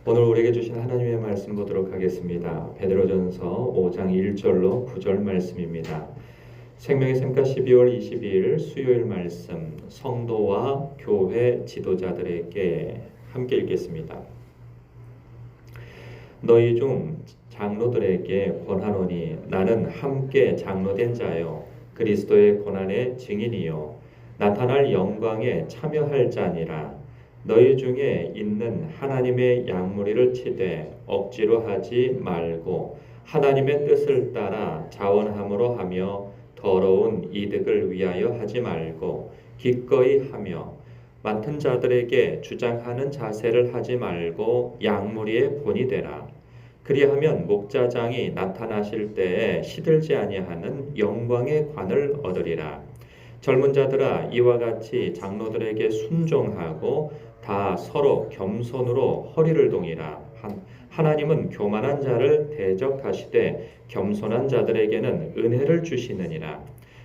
오늘 우리에게 주신 하나님의 말씀 보도록 하겠습니다. 베드로전서 5장 1절로 9절 말씀입니다. 생명의 샘가 12월 22일 수요일 말씀, 성도와 교회 지도자들에게 함께 읽겠습니다. 너희 중 장로들에게 권하노니 나는 함께 장로된 자요 그리스도의 고난의 증인이요 나타날 영광에 참여할 자니라. 너희 중에 있는 하나님의 양무리를 치되 억지로 하지 말고 하나님의 뜻을 따라 자원함으로 하며 더러운 이득을 위하여 하지 말고 기꺼이 하며 맡은 자들에게 주장하는 자세를 하지 말고 양무리의 본이 되라. 그리하면 목자장이 나타나실 때에 시들지 아니하는 영광의 관을 얻으리라. 젊은 자들아 이와 같이 장로들에게 순종하고 다 서로 겸손으로 허리를 동이라. 하나님은 교만한 자를 대적하시되 겸손한 자들에게는 은혜를 주시느니라.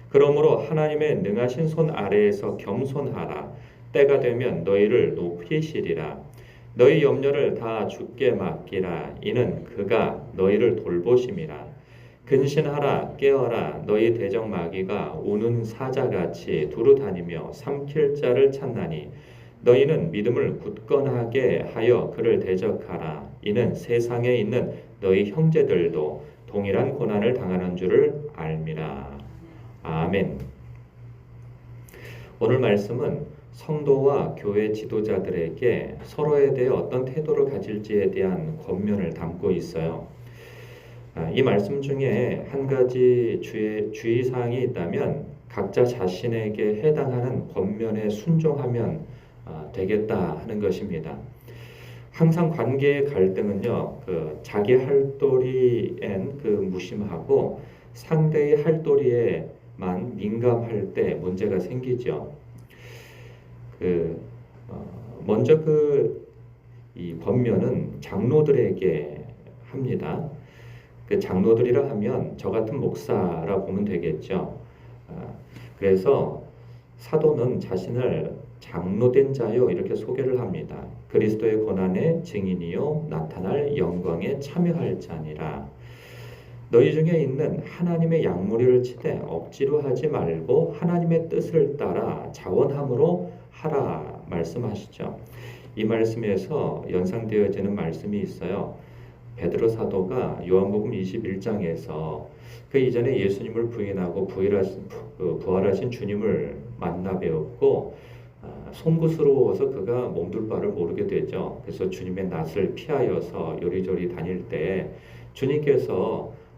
그러므로 하나님의 능하신 손 아래에서 겸손하라. 때가 되면 너희를 높이시리라. 너희 염려를 다 주께 맡기라. 이는 그가 너희를 돌보심이라. 근신하라 깨어라. 너희 대적 마귀가 우는 사자같이 두루 다니며 삼킬 자를 찾나니 너희는 믿음을 굳건하게 하여 그를 대적하라. 이는 세상에 있는 너희 형제들도 동일한 고난을 당하는 줄을 알미라. 아멘. 오늘 말씀은 성도와 교회 지도자들에게 서로에 대해 어떤 태도를 가질지에 대한 권면을 담고 있어요. 이 말씀 중에 한 가지 주의사항이 있다면 각자 자신에게 해당하는 권면에 순종하면 되겠다 하는 것입니다. 항상 관계의 갈등은요, 자기 할도리엔 무심하고 상대의 할도리에만 민감할 때 문제가 생기죠. 먼저 이 권면은 장로들에게 합니다. 그 장로들이라 하면 저 같은 목사라 보면 되겠죠. 그래서 사도는 자신을 장로된 자요 이렇게 소개를 합니다. 그리스도의 고난의 증인이요 나타날 영광에 참여할 자니라. 너희 중에 있는 하나님의 양무리를 치되 억지로 하지 말고 하나님의 뜻을 따라 자원함으로 하라 말씀하시죠. 이 말씀에서 연상되어지는 말씀이 있어요. 베드로 사도가 요한복음 21장에서 그 이전에 예수님을 부인하고 부활하신 주님을 만나 배웠고 송구스러워서 그가 몸둘 바를 모르게 되죠. 그래서 주님의 낯을 피하여서 요리조리 다닐 때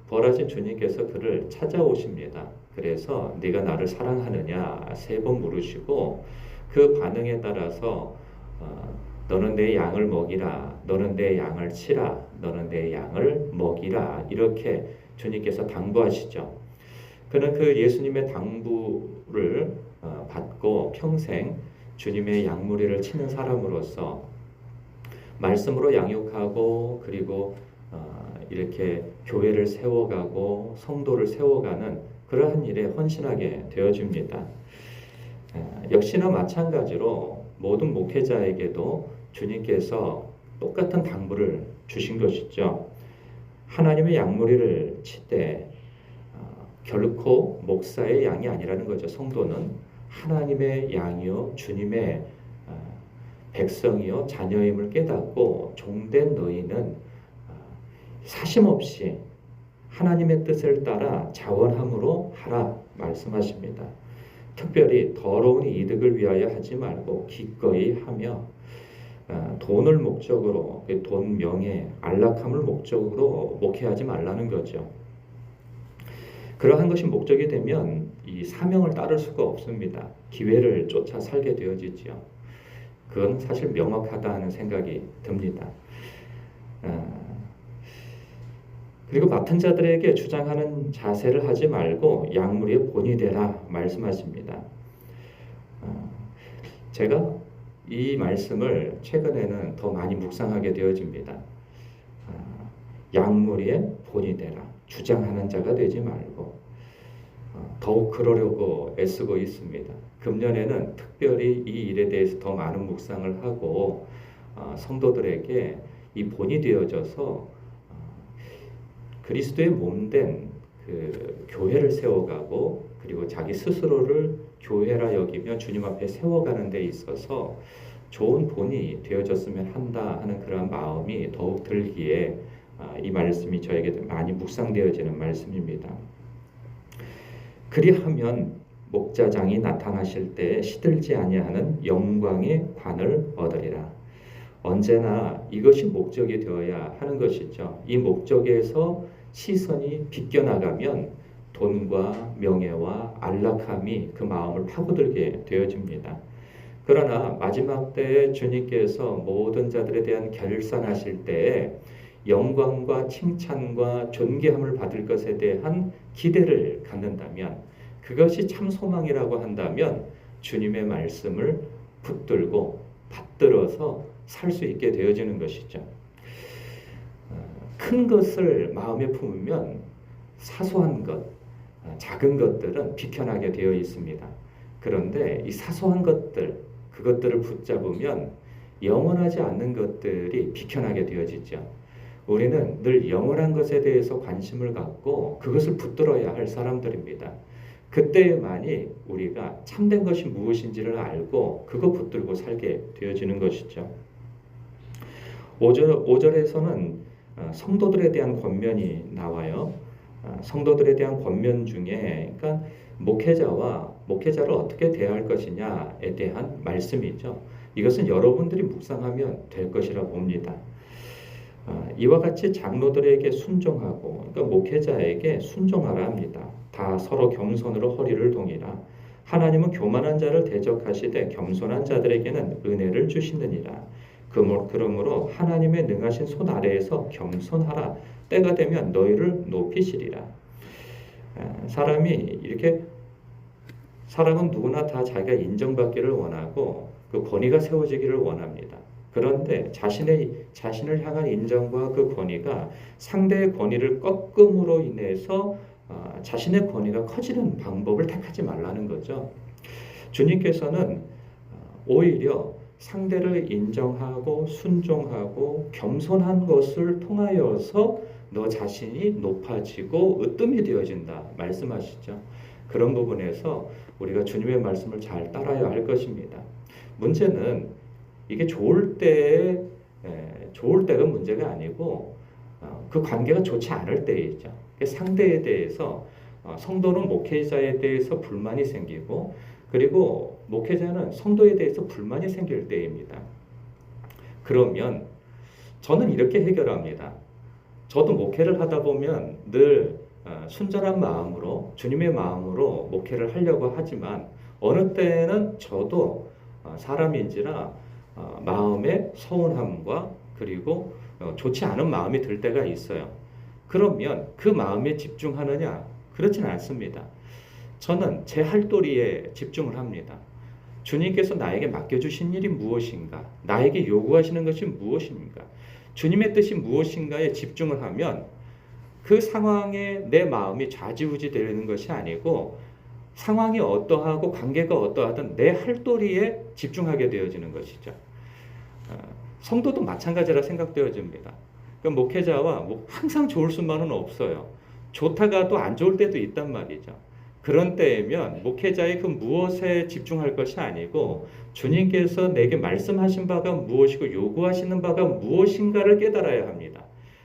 부활하신 주님께서 그를 찾아오십니다. 그래서 네가 나를 사랑하느냐 3번 물으시고 그 반응에 따라서 너는 내 양을 먹이라, 너는 내 양을 치라, 너는 내 양을 먹이라 이렇게 주님께서 당부하시죠. 그는 그 예수님의 당부를 받고 평생 주님의 양무리를 치는 사람으로서 말씀으로 양육하고 그리고 이렇게 교회를 세워가고 성도를 세워가는 그러한 일에 헌신하게 되어집니다. 역시나 마찬가지로 모든 목회자에게도 주님께서 똑같은 당부를 주신 것이죠. 하나님의 양무리를 칠 때 결코 목사의 양이 아니라는 거죠. 성도는 하나님의 양이요 주님의 백성이요 자녀임을 깨닫고 종된 너희는 사심없이 하나님의 뜻을 따라 자원함으로 하라 말씀하십니다. 특별히 더러운 이득을 위하여 하지 말고 기꺼이 하며 돈을 목적으로 돈 명예 안락함을 목적으로 목회하지 말라는 거죠. 그러한 것이 목적이 되면 이 사명을 따를 수가 없습니다. 기회를 쫓아 살게 되어지죠. 그건 사실 명확하다는 생각이 듭니다. 그리고 맡은 자들에게 주장하는 자세를 하지 말고 양무리의 본이 되라 말씀하십니다. 제가 이 말씀을 최근에는 더 많이 묵상하게 되어집니다. 양무리의 본이 되라. 주장하는 자가 되지 말고 더욱 그러려고 애쓰고 있습니다. 금년에는 특별히 이 일에 대해서 더 많은 묵상을 하고 성도들에게 이 본이 되어져서 그리스도의 몸된 그 교회를 세워가고 그리고 자기 스스로를 교회라 여기며 주님 앞에 세워가는 데 있어서 좋은 본이 되어졌으면 한다 하는 그런 마음이 더욱 들기에 이 말씀이 저에게 많이 묵상되어지는 말씀입니다. 그리하면 목자장이 나타나실 때 시들지 아니하는 영광의 관을 얻으리라. 언제나 이것이 목적이 되어야 하는 것이죠. 이 목적에서 시선이 비껴나가면 돈과 명예와 안락함이 그 마음을 파고들게 되어집니다. 그러나 마지막 때에 주님께서 모든 자들에 대한 결산하실 때에 영광과 칭찬과 존귀함을 받을 것에 대한 기대를 갖는다면, 그것이 참 소망이라고 한다면 주님의 말씀을 붙들고 받들어서 살 수 있게 되어지는 것이죠. 큰 것을 마음에 품으면 사소한 것, 작은 것들은 비켜나게 되어 있습니다. 그런데 이 사소한 것들, 그것들을 붙잡으면 영원하지 않는 것들이 비켜나게 되어지죠. 우리는 늘 영원한 것에 대해서 관심을 갖고 그것을 붙들어야 할 사람들입니다. 그때만이 우리가 참된 것이 무엇인지를 알고 그거 붙들고 살게 되어지는 것이죠. 5절에서는 성도들에 대한 권면이 나와요. 성도들에 대한 권면 중에 그러니까 목회자를 어떻게 대할 것이냐에 대한 말씀이죠. 이것은 여러분들이 묵상하면 될 것이라 봅니다. 이와 같이 장로들에게 순종하고, 그러니까 목회자에게 순종하라 합니다. 다 서로 겸손으로 허리를 동이라. 하나님은 교만한 자를 대적하시되 겸손한 자들에게는 은혜를 주시느니라. 그러므로 하나님의 능하신 손 아래에서 겸손하라. 때가 되면 너희를 높이시리라. 사람은 누구나 다 자기가 인정받기를 원하고 그 권위가 세워지기를 원합니다. 그런데 자신을 향한 인정과 그 권위가 상대의 권위를 꺾음으로 인해서 자신의 권위가 커지는 방법을 택하지 말라는 거죠. 주님께서는 오히려 상대를 인정하고 순종하고 겸손한 것을 통하여서 너 자신이 높아지고 으뜸이 되어진다 말씀하시죠. 그런 부분에서 우리가 주님의 말씀을 잘 따라야 할 것입니다. 문제는 이게 좋을 때가 문제가 아니고 그 관계가 좋지 않을 때이죠. 상대에 대해서 성도는 목회자에 대해서 불만이 생기고, 그리고 목회자는 성도에 대해서 불만이 생길 때입니다. 그러면 저는 이렇게 해결합니다. 저도 목회를 하다 보면 늘 순전한 마음으로, 주님의 마음으로 목회를 하려고 하지만 어느 때는 저도 사람인지라 마음의 서운함과 그리고 좋지 않은 마음이 들 때가 있어요. 그러면 그 마음에 집중하느냐? 그렇진 않습니다. 저는 제 할도리에 집중을 합니다. 주님께서 나에게 맡겨주신 일이 무엇인가? 나에게 요구하시는 것이 무엇입니까? 주님의 뜻이 무엇인가에 집중을 하면 그 상황에 내 마음이 좌지우지 되는 것이 아니고, 상황이 어떠하고 관계가 어떠하든 내 할도리에 집중하게 되어지는 것이죠. 성도도 마찬가지라 생각되어집니다. 그러니까 목회자와 항상 좋을 수만은 없어요. 좋다가도 안 좋을 때도 있단 말이죠. 그런 때이면 목회자의 그 무엇에 집중할 것이 아니고 주님께서 내게 말씀하신 바가 무엇이고 요구하시는 바가 무엇인가를 깨달아야 합니다.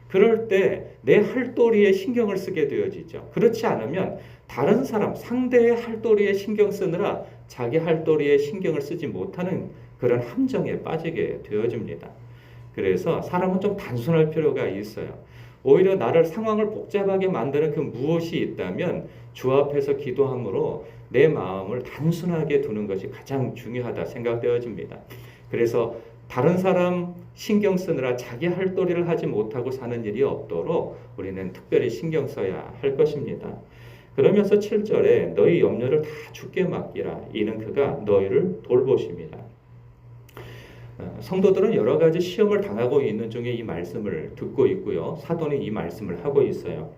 그럴 때 내 할도리에 신경을 쓰게 되어지죠. 그렇지 않으면 다른 사람, 상대의 할도리에 신경 쓰느라 자기 할도리에 신경을 쓰지 못하는 그런 함정에 빠지게 되어집니다. 그래서 사람은 좀 단순할 필요가 있어요. 오히려 나를 상황을 복잡하게 만드는 그 무엇이 있다면 주 앞에서 기도함으로 내 마음을 단순하게 두는 것이 가장 중요하다 생각되어집니다. 그래서 다른 사람 신경 쓰느라 자기 할도리를 하지 못하고 사는 일이 없도록 우리는 특별히 신경 써야 할 것입니다. 그러면서 7절에 너희 염려를 다 주께 맡기라. 이는 그가 너희를 돌보십니다. 성도들은 여러 가지 시험을 당하고 있는 중에 이 말씀을 듣고 있고요. 사도는 이 말씀을 하고 있어요.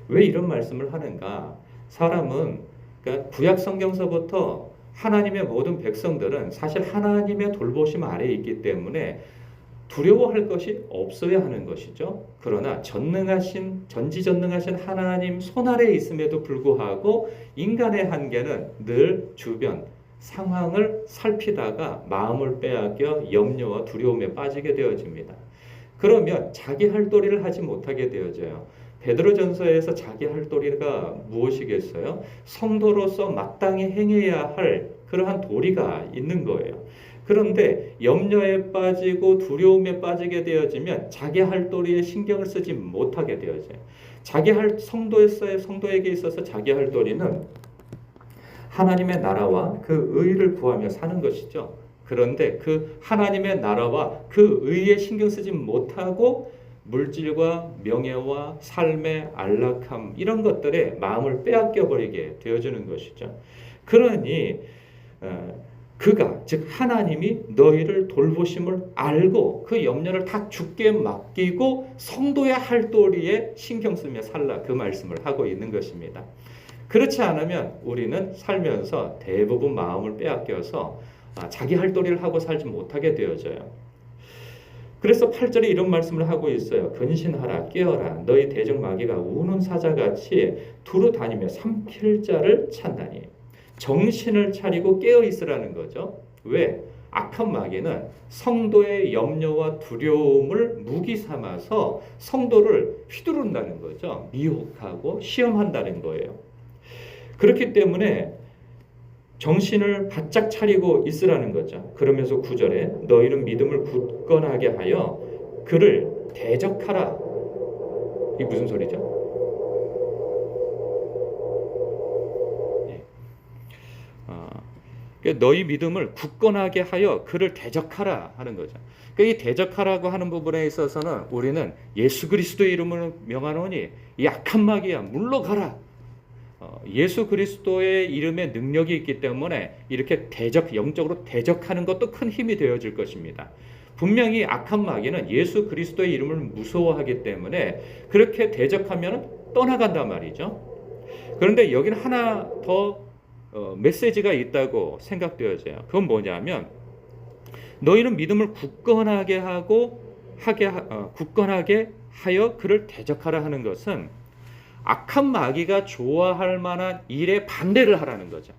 왜 이런 말씀을 하는가? 사람은 그러니까 구약 성경서부터 하나님의 모든 백성들은 사실 하나님의 돌보심 아래에 있기 때문에 두려워할 것이 없어야 하는 것이죠. 그러나 전지전능하신 하나님 손아래에 있음에도 불구하고 인간의 한계는 늘 주변 상황을 살피다가 마음을 빼앗겨 염려와 두려움에 빠지게 되어집니다. 그러면 자기 할 도리를 하지 못하게 되어져요. 베드로전서에서 자기 할 도리가 무엇이겠어요? 성도로서 마땅히 행해야 할 그러한 도리가 있는 거예요. 그런데 염려에 빠지고 두려움에 빠지게 되어지면 자기 할 도리에 신경을 쓰지 못하게 되어져요. 성도에게 있어서 자기 할 도리는 하나님의 나라와 그 의를 구하며 사는 것이죠. 그런데 그 하나님의 나라와 그 의에 신경 쓰지 못하고 물질과 명예와 삶의 안락함 이런 것들에 마음을 빼앗겨 버리게 되어지는 것이죠. 그러니 그가 즉 하나님이 너희를 돌보심을 알고 그 염려를 다 주께 맡기고 성도의 할 도리에 신경 쓰며 살라 그 말씀을 하고 있는 것입니다. 그렇지 않으면 우리는 살면서 대부분 마음을 빼앗겨서 자기 할 도리를 하고 살지 못하게 되어져요. 그래서 8절에 이런 말씀을 하고 있어요. 근신하라 깨어라 너희 대적 마귀가 우는 사자같이 두루 다니며 삼킬 자를 찾나니. 정신을 차리고 깨어 있으라는 거죠. 왜? 악한 마귀는 성도의 염려와 두려움을 무기 삼아서 성도를 휘두른다는 거죠. 미혹하고 시험한다는 거예요. 그렇기 때문에 정신을 바짝 차리고 있으라는 거죠. 그러면서 9절에 너희는 믿음을 굳건하게 하여 그를 대적하라. 이게 무슨 소리죠? 너희 믿음을 굳건하게 하여 그를 대적하라 하는 거죠. 이 대적하라고 하는 부분에 있어서는 우리는 예수 그리스도의 이름으로 명하노니 이 악한 마귀야 물러가라. 예수 그리스도의 이름에 능력이 있기 때문에 이렇게 영적으로 대적하는 것도 큰 힘이 되어질 것입니다. 분명히 악한 마귀는 예수 그리스도의 이름을 무서워하기 때문에 그렇게 대적하면 떠나간단 말이죠. 그런데 여기는 하나 더 메시지가 있다고 생각되어져요. 그건 뭐냐면 너희는 믿음을 굳건하게 하여 그를 대적하라 하는 것은 악한 마귀가 좋아할 만한 일에 반대를 하라는 거죠.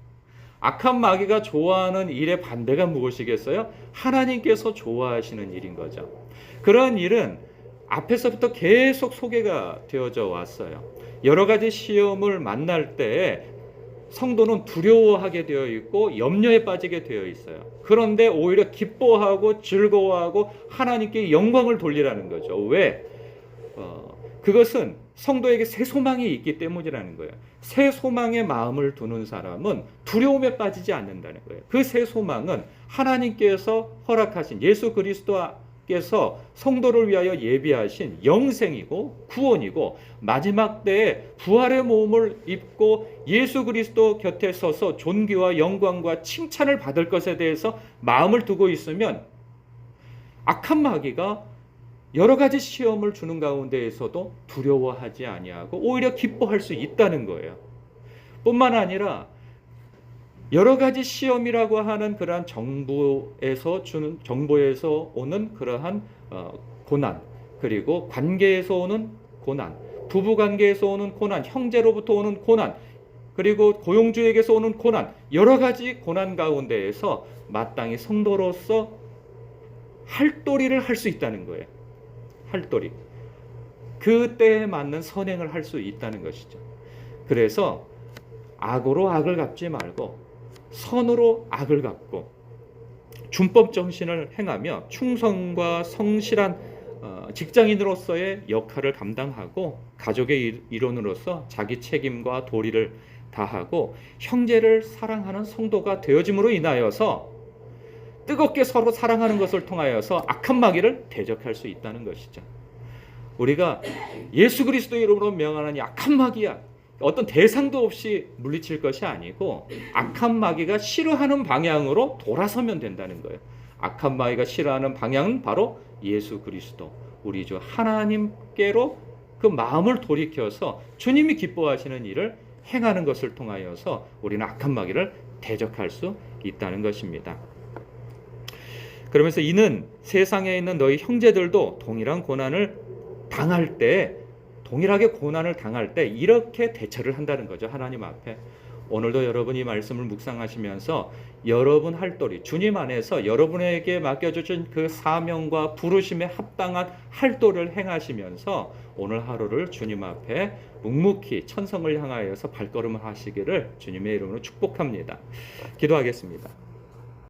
악한 마귀가 좋아하는 일의 반대가 무엇이겠어요? 하나님께서 좋아하시는 일인 거죠. 그런 일은 앞에서부터 계속 소개가 되어져 왔어요. 여러 가지 시험을 만날 때 성도는 두려워하게 되어 있고 염려에 빠지게 되어 있어요. 그런데 오히려 기뻐하고 즐거워하고 하나님께 영광을 돌리라는 거죠. 왜? 그것은 성도에게 새 소망이 있기 때문이라는 거예요. 새 소망에 마음을 두는 사람은 두려움에 빠지지 않는다는 거예요. 그 새 소망은 하나님께서 허락하신 예수 그리스도께서 성도를 위하여 예비하신 영생이고 구원이고 마지막 때에 부활의 몸을 입고 예수 그리스도 곁에 서서 존귀와 영광과 칭찬을 받을 것에 대해서 마음을 두고 있으면 악한 마귀가 여러 가지 시험을 주는 가운데에서도 두려워하지 아니하고 오히려 기뻐할 수 있다는 거예요. 뿐만 아니라 여러 가지 시험이라고 하는 그러한 정보에서 오는 그러한 고난, 그리고 관계에서 오는 고난, 부부 관계에서 오는 고난, 형제로부터 오는 고난, 그리고 고용주에게서 오는 고난, 여러 가지 고난 가운데에서 마땅히 성도로서 할도리를 할 수 있다는 거예요. 할도리. 그때에 맞는 선행을 할 수 있다는 것이죠. 그래서 악으로 악을 갚지 말고 선으로 악을 갚고 준법 정신을 행하며 충성과 성실한 직장인으로서의 역할을 감당하고 가족의 일원으로서 자기 책임과 도리를 다하고 형제를 사랑하는 성도가 되어짐으로 인하여서 뜨겁게 서로 사랑하는 것을 통하여서 악한 마귀를 대적할 수 있다는 것이죠. 우리가 예수 그리스도의 이름으로 명하는 악한 마귀야 어떤 대상도 없이 물리칠 것이 아니고 악한 마귀가 싫어하는 방향으로 돌아서면 된다는 거예요. 악한 마귀가 싫어하는 방향은 바로 예수 그리스도 우리 주 하나님께로 그 마음을 돌이켜서 주님이 기뻐하시는 일을 행하는 것을 통하여서 우리는 악한 마귀를 대적할 수 있다는 것입니다. 그러면서 이는 세상에 있는 너희 형제들도 동일한 고난을 당할 때, 동일하게 고난을 당할 때 이렇게 대처를 한다는 거죠. 하나님 앞에. 오늘도 여러분이 말씀을 묵상하시면서 여러분 할도리, 주님 안에서 여러분에게 맡겨주신 그 사명과 부르심에 합당한 할도를 행하시면서 오늘 하루를 주님 앞에 묵묵히 천성을 향하여서 발걸음을 하시기를 주님의 이름으로 축복합니다. 기도하겠습니다.